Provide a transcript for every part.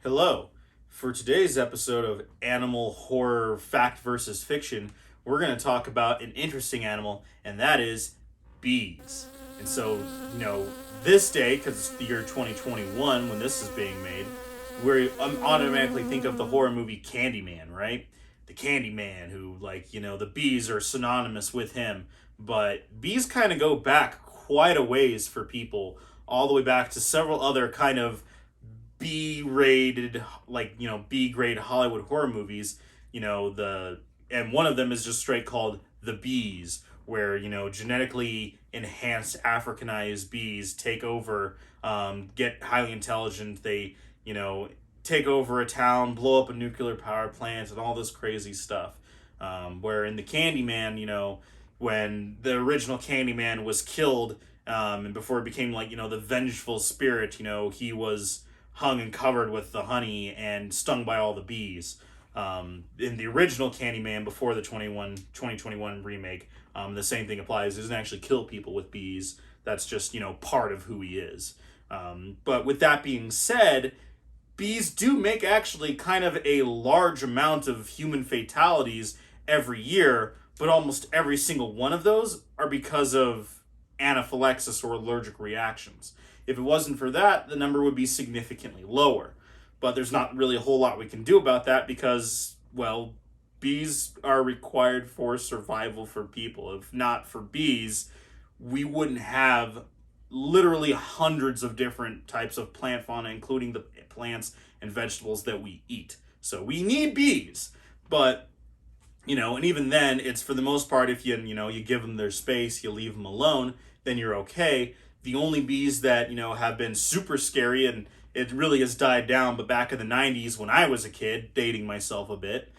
Hello. For today's episode of Animal Horror Fact versus Fiction, we're going to talk about an interesting animal, and that is bees. And so, this day, because it's the year 2021 when this is being made, we automatically think of the horror movie Candyman, right? The Candyman, who, the bees are synonymous with him. But bees kind of go back quite a ways for people, all the way back to several other kind of B-rated, B-grade Hollywood horror movies. And one of them is just straight called The Bees, where, genetically enhanced Africanized bees take over, get highly intelligent. They, take over a town, blow up a nuclear power plant, and all this crazy stuff. Where in the Candyman, when the original Candyman was killed, and before it became the vengeful spirit, he was hung and covered with the honey and stung by all the bees. In the original Candyman, before the 2021 remake, the same thing applies. He doesn't actually kill people with bees. That's just, part of who he is. But with that being said, bees do make actually kind of a large amount of human fatalities every year, but almost every single one of those are because of anaphylaxis or allergic reactions. If it wasn't for that, the number would be significantly lower. But there's not really a whole lot we can do about that because, well, bees are required for survival for people. If not for bees, we wouldn't have literally hundreds of different types of plant fauna, including the plants and vegetables that we eat. So we need bees. But, and even then, it's for the most part, if you give them their space, you leave them alone, then you're okay. The only bees that, have been super scary, and it really has died down, but back in the 90s when I was a kid, dating myself a bit,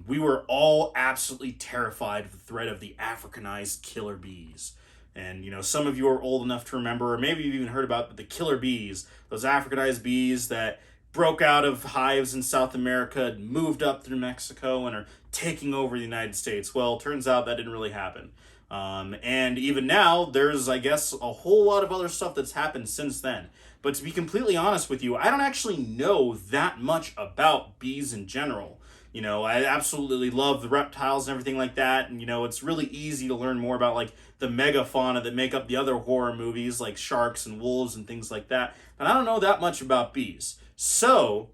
we were all absolutely terrified of the threat of the Africanized killer bees. And, some of you are old enough to remember, or maybe you've even heard about the killer bees, those Africanized bees that broke out of hives in South America, moved up through Mexico, and are taking over the United States. Well, turns out that didn't really happen. And even now, there's, I guess, a whole lot of other stuff that's happened since then. But to be completely honest with you, I don't actually know that much about bees in general. I absolutely love the reptiles and everything like that. And, it's really easy to learn more about, the megafauna that make up the other horror movies, like sharks and wolves and things like that. But I don't know that much about bees. So,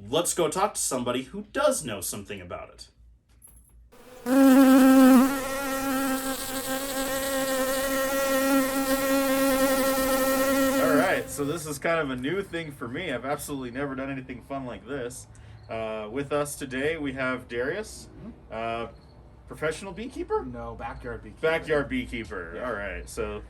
let's go talk to somebody who does know something about it. So this is kind of a new thing for me. I've absolutely never done anything fun like this. With us today, we have Darius, professional beekeeper? No, backyard beekeeper. Backyard beekeeper. Yeah. All right. So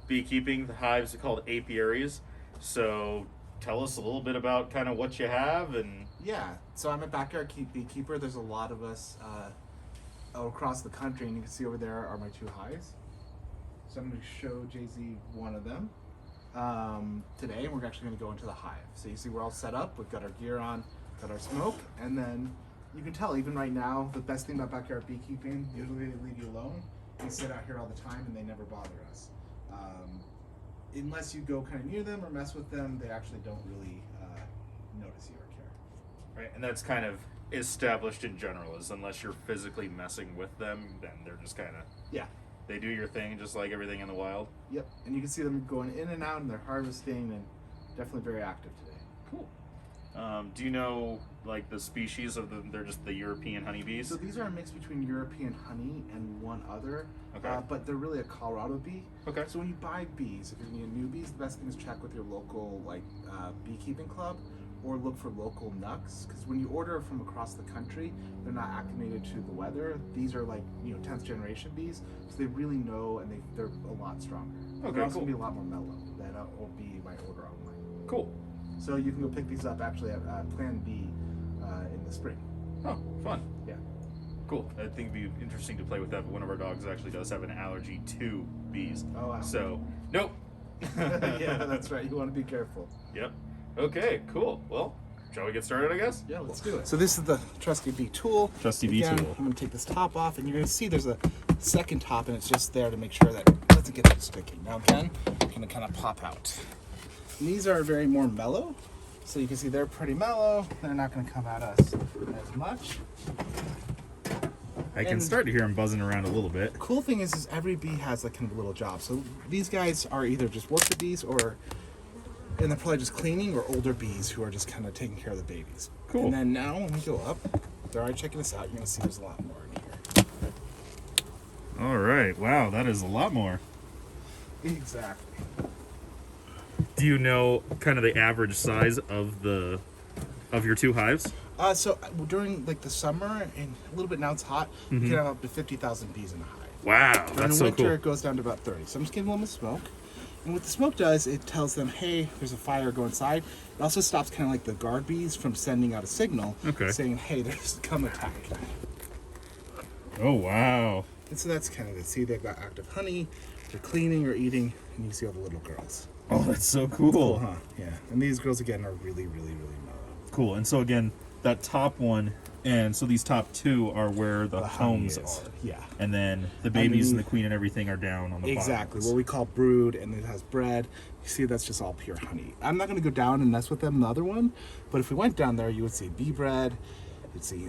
beekeeping, the hives are called apiaries. So tell us a little bit about kind of what you have and... Yeah, so I'm a backyard beekeeper. There's a lot of us across the country, and you can see over there are my two hives. So I'm going to show Jay-Z one of them. Today we're actually going to go into the hive. So you see we're all set up, we've got our gear on, got our smoke, and then you can tell even right now the best thing about backyard beekeeping, usually they leave you alone. They sit out here all the time and they never bother us. Unless you go kind of near them or mess with them, they actually don't really notice you or care. Right, and that's kind of established in general, is unless you're physically messing with them, then they're just kind of... Yeah. They do your thing just like everything in the wild. Yep, and you can see them going in and out and they're harvesting and definitely very active today. Cool. Do you know the species of them? They're just the European honeybees? So these are a mix between European honey and one other, okay. But they're really a Colorado bee. Okay. So when you buy bees, if you're going to get new bees, the best thing is check with your local beekeeping club or look for local nucs, because when you order from across the country, they're not acclimated to the weather. These are 10th generation bees, so they really know, and they're a lot stronger. Okay, they're also cool. going to be a lot more mellow than a bee you might order online. Cool. So you can go pick these up actually at Plan B in the spring. Oh, fun. Yeah. Cool. I think it'd be interesting to play with that, but one of our dogs actually does have an allergy to bees. Oh, wow. So, nope. Yeah, that's right. You want to be careful. Yep. Okay, cool. Well, shall we get started, I guess? Yeah, let's do it. So this is the trusty bee tool. Trusty bee tool. I'm going to take this top off, and you're going to see there's a second top, and it's just there to make sure that it doesn't get too sticky. Now again, I'm going to kind of pop out. And these are very more mellow. So you can see they're pretty mellow. They're not going to come at us as much. I can start to hear them buzzing around a little bit. The cool thing is every bee has like kind of a little job. So these guys are either just worker bees and they're probably just cleaning, or older bees who are just kind of taking care of the babies. Cool. And then now when we go up, they're already checking us out. You're going to see there's a lot more in here. All right. Wow, that is a lot more. Exactly. Do you know kind of the average size of your 2 hives? So during like the summer and a little bit now it's hot, you can have up to 50,000 bees in a hive. Wow, In that's the so winter, cool. it goes down to about 30. So I'm just giving them a smoke. And what the smoke does, it tells them, hey, there's a fire, go inside. It also stops kind of like the guard bees from sending out a signal saying, hey, there's come attack. Oh, wow. And so that's kind of it. See, they've got active honey, they're cleaning or eating, and you see all the little girls. Oh, that's so cool. Cool, huh? Yeah. And these girls, again, are really, really, really mellow. Cool. And so, again, that top one, and so these top 2 are where the homes honey is. are. Yeah. And then the babies and the queen and everything are down on the Exactly, bottom. what we call brood, and it has bread. You see, that's just all pure honey. I'm not going to go down and mess with them in the other one, but if we went down there, you would see bee bread, you'd see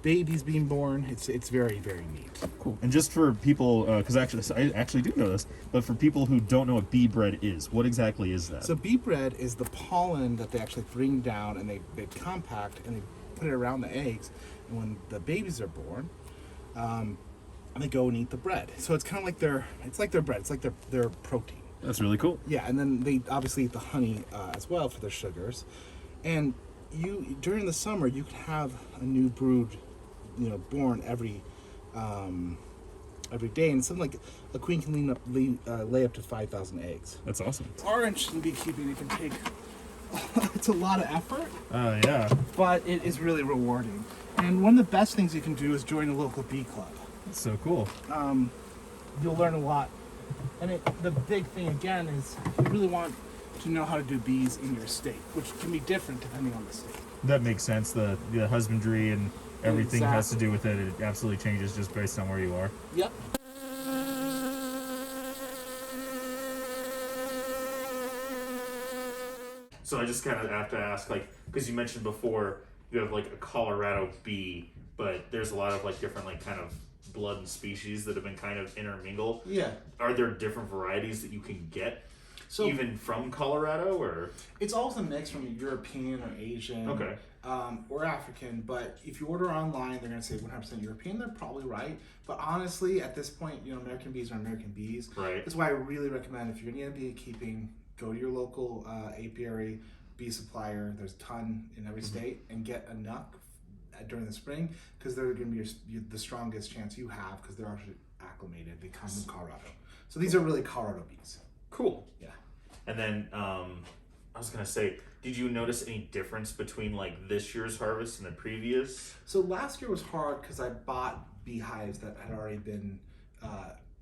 babies being born. It's very, very neat. Cool. And just for people, because I actually do know this, but for people who don't know what bee bread is, what exactly is that? So bee bread is the pollen that they actually bring down, and they compact, and they put it around the eggs, and when the babies are born, and they go and eat the bread. So it's kind of like their bread. It's like their protein. That's really cool. Yeah, and then they obviously eat the honey as well for their sugars. And during the summer, you can have a new brood, born every day, and something like a queen can lay up to 5,000 eggs. That's awesome. Our interest in beekeeping, it can take it's a lot of effort, Yeah. but it is really rewarding. And one of the best things you can do is join a local bee club. That's so cool. You'll learn a lot. And the big thing again is you really want to know how to do bees in your state, which can be different depending on the state. That makes sense. The husbandry and everything has to do with it. It absolutely changes just based on where you are. Yep. So I just kind of have to ask, like, because you mentioned before you have like a Colorado bee, but there's a lot of like different like kind of blood and species that have been kind of intermingled. Yeah. Are there different varieties that you can get, even from Colorado, or? It's always a mix from European or Asian. Okay. Or African, but if you order online, they're going to say 100% European. They're probably right, but honestly, at this point, American bees are American bees. Right. That's why I really recommend, if you're going to be keeping, go to your local apiary bee supplier. There's a ton in every state, and get enough during the spring, because they're going to be the strongest chance you have, because they're actually acclimated. They come from Colorado, so these are really Colorado bees. Cool. Yeah. And then I was gonna say, did you notice any difference between like this year's harvest and the previous? So last year was hard because I bought beehives that had already been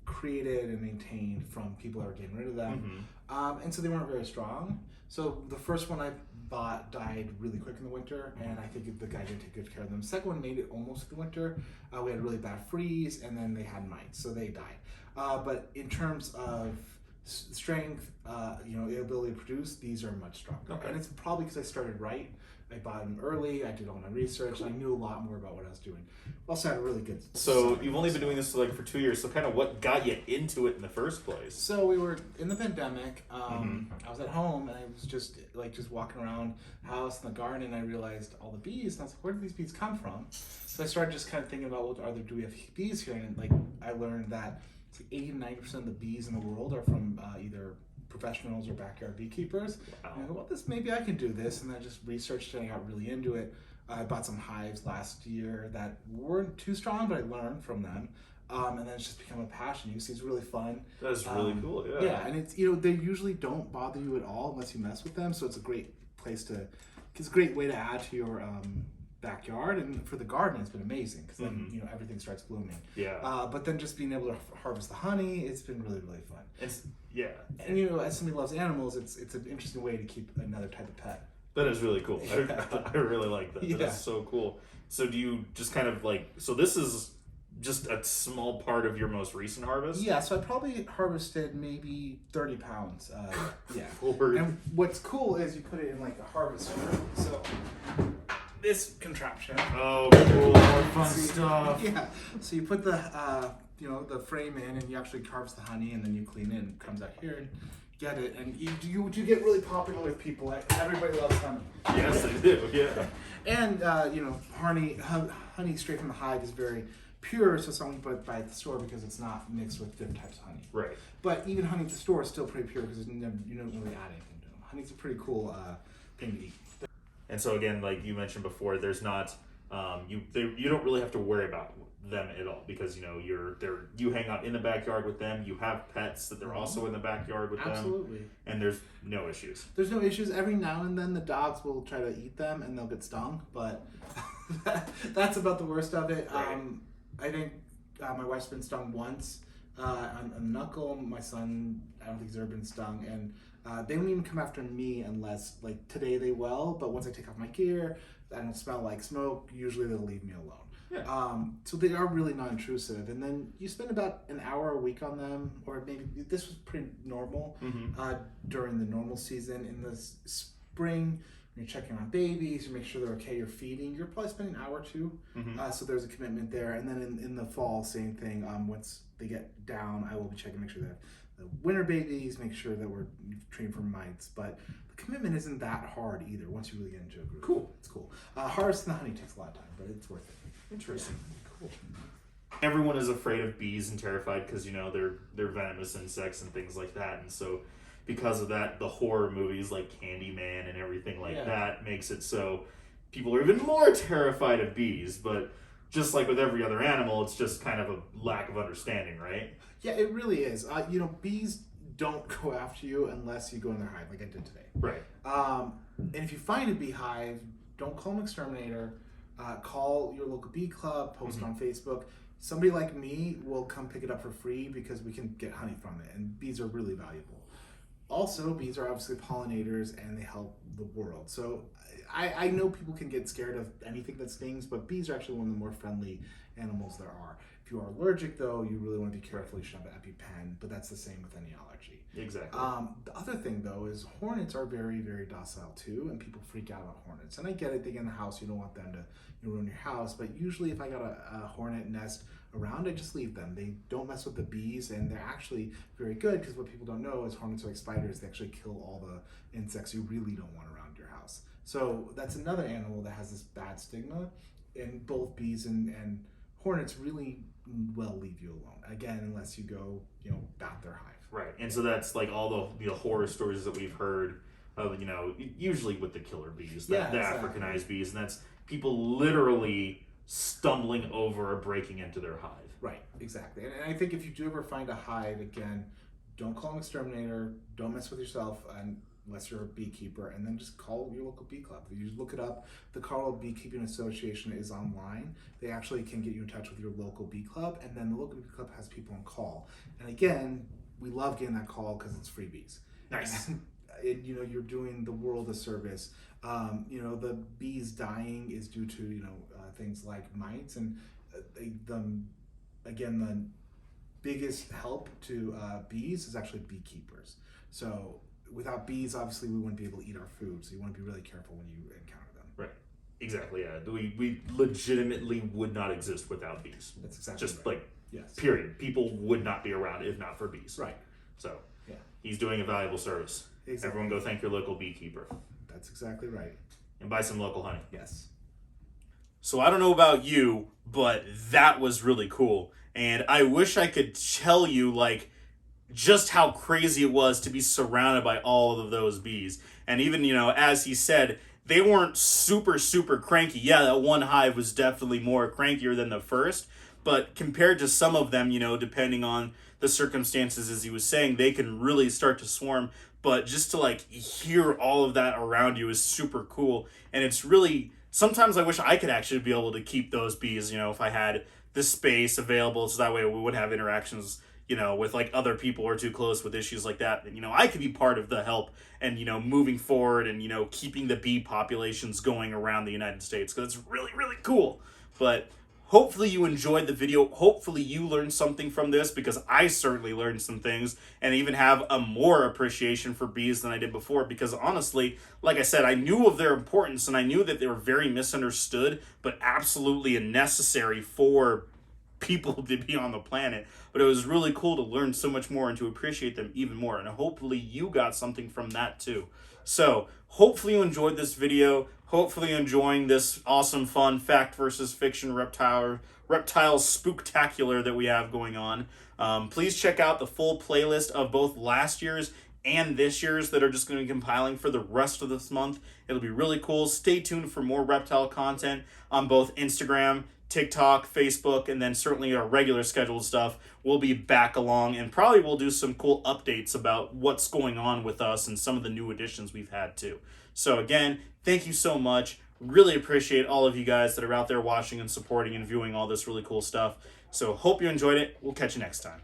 created and maintained from people that were getting rid of them, and so they weren't very strong. So the first one I bought died really quick in the winter, and I think the guy didn't take good care of them. Second one made it almost to the winter. We had a really bad freeze, and then they had mites, so they died. But in terms of strength, the ability to produce, these are much stronger. Okay. And it's probably because I started right. I bought them early. I did all my research. Cool. I knew a lot more about what I was doing. Also had a really good. So you've only been doing this for 2 years. So kind of what got you into it in the first place? So we were in the pandemic. I was at home, and I was just walking around the house in the garden, and I realized all the bees. And I was like, where did these bees come from? So I started just kind of thinking about, do we have bees here? And I learned that 80 to 90% of the bees in the world are from either professionals or backyard beekeepers. Wow. And I go, maybe I can do this. And I just researched it, and I got really into it. I bought some hives last year that weren't too strong, but I learned from them. And then it's just become a passion. You see, it's really fun. That's really cool, yeah. Yeah, and it's, they usually don't bother you at all unless you mess with them. So it's a great it's a great way to add to your backyard, and for the garden it's been amazing, because then everything starts blooming. Yeah. But then just being able to harvest the honey, it's been really, really fun. And as somebody who loves animals, it's an interesting way to keep another type of pet. That is really cool. I really like that. Yeah. That is so cool. So do you just kind of so this is just a small part of your most recent harvest? Yeah, so I probably harvested maybe 30 pounds. Yeah. Lord. And what's cool is you put it in like a harvester. So this contraption. Oh, cool. More fun stuff. Yeah. So you put the the frame in, and you actually carves the honey, and then you clean it, and it comes out here and get it. And you get really popular with people. Like, everybody loves honey. Yes, they do. Yeah. And honey straight from the hive is very pure, so it's only bought by the store because it's not mixed with different types of honey. Right. But even honey at the store is still pretty pure because you don't really add anything to them. Honey's a pretty cool thing to eat. And so again, like you mentioned before, there's not you don't really have to worry about them at all because you hang out in the backyard with them. You have pets that they're also in the backyard with them. Absolutely. And there's no issues. There's no issues. Every now and then the dogs will try to eat them and they'll get stung, but that's about the worst of it. Right. I think my wife's been stung once on a knuckle. My son, I don't think he's ever been stung, and they don't even come after me unless, like, today they will, but once I take off my gear, I don't smell like smoke, usually they'll leave me alone. Yeah. So they are really non-intrusive, and then you spend about an hour a week on them, or maybe this was pretty normal during the normal season. In the spring, you're checking on babies, you make sure they're okay, you're feeding, you're probably spending an hour or two. So there's a commitment there. And then in the fall, same thing. Once they get down, I will be checking, make sure they have the winter babies, make sure that we're treating for mites. But the commitment isn't that hard either once you really get into a group. Cool. It's cool. Harvesting the honey takes a lot of time, but it's worth it. Interesting. Yeah. Cool. Everyone is afraid of bees and terrified because they're venomous insects and things like that, and so because of that, the horror movies like Candyman and everything like that makes it so people are even more terrified of bees. But just like with every other animal, it's just kind of a lack of understanding, right? Yeah, it really is. Bees don't go after you unless you go in their hive, like I did today. Right. And if you find a beehive, don't call an exterminator. Call your local bee club, post on Facebook. Somebody like me will come pick it up for free because we can get honey from it, and bees are really valuable. Also, bees are obviously pollinators and they help the world. So I know people can get scared of anything that stings, but bees are actually one of the more friendly animals there are. If you are allergic, though, you really want to be careful. You should have an EpiPen, but that's the same with any allergy. Exactly. The other thing, though, is hornets are very, very docile, too, and people freak out about hornets. And I get it, they get in the house, you don't want them to ruin your house, but usually if I got a hornet nest around, I just leave them. They don't mess with the bees, and they're actually very good, because what people don't know is hornets are like spiders. They actually kill all the insects you really don't want around your house. So that's another animal that has this bad stigma, and both bees and hornets really well leave you alone. Again, unless you go, bat their hive. Right, and so that's like all the horror stories that we've heard of, usually with the killer bees, the Africanized bees, and that's people literally stumbling over or breaking into their hive. Right, exactly. And I think if you do ever find a hive, again, don't call an exterminator, don't mess with yourself unless you're a beekeeper, and then just call your local bee club. You just look it up. The Colorado Beekeeping Association is online. They actually can get you in touch with your local bee club, and then the local bee club has people on call. And again, we love getting that call because it's freebies. Nice. And, you're doing the world a service. The bees dying is due to things like mites, and the biggest help to bees is actually beekeepers. So without bees, obviously we wouldn't be able to eat our food. So you want to be really careful when you encounter them. Right. Exactly. Yeah. We legitimately would not exist without bees. That's exactly just right. like period. People would not be around if not for bees. Right. So he's doing a valuable service. Exactly. Everyone go thank your local beekeeper. That's exactly right. And buy some local honey. Yes. So I don't know about you, but that was really cool. And I wish I could tell you just how crazy it was to be surrounded by all of those bees. And even, as he said, they weren't super, super cranky. Yeah, that one hive was definitely more crankier than the first. But compared to some of them, depending on the circumstances, as he was saying, they can really start to swarm. But just to hear all of that around you is super cool. And it's really, sometimes I wish I could actually be able to keep those bees, if I had the space available, so that way we wouldn't have interactions, with other people or too close with issues like that. And, I could be part of the help and, moving forward and, keeping the bee populations going around the United States, because it's really, really cool. But hopefully you enjoyed the video. Hopefully you learned something from this, because I certainly learned some things and even have a more appreciation for bees than I did before, because honestly, like I said, I knew of their importance and I knew that they were very misunderstood, but absolutely necessary for people to be on the planet. But it was really cool to learn so much more and to appreciate them even more, and hopefully you got something from that too. So hopefully you enjoyed this video. Hopefully you're enjoying this awesome, fun fact versus fiction reptile spooktacular that we have going on. Please check out the full playlist of both last year's and this year's that are just going to be compiling for the rest of this month. It'll be really cool. Stay tuned for more reptile content on both Instagram, TikTok, Facebook, and then certainly our regular scheduled stuff. We'll be back along, and probably we'll do some cool updates about what's going on with us and some of the new additions we've had too. So again, thank you so much. Really appreciate all of you guys that are out there watching and supporting and viewing all this really cool stuff. So hope you enjoyed it. We'll catch you next time.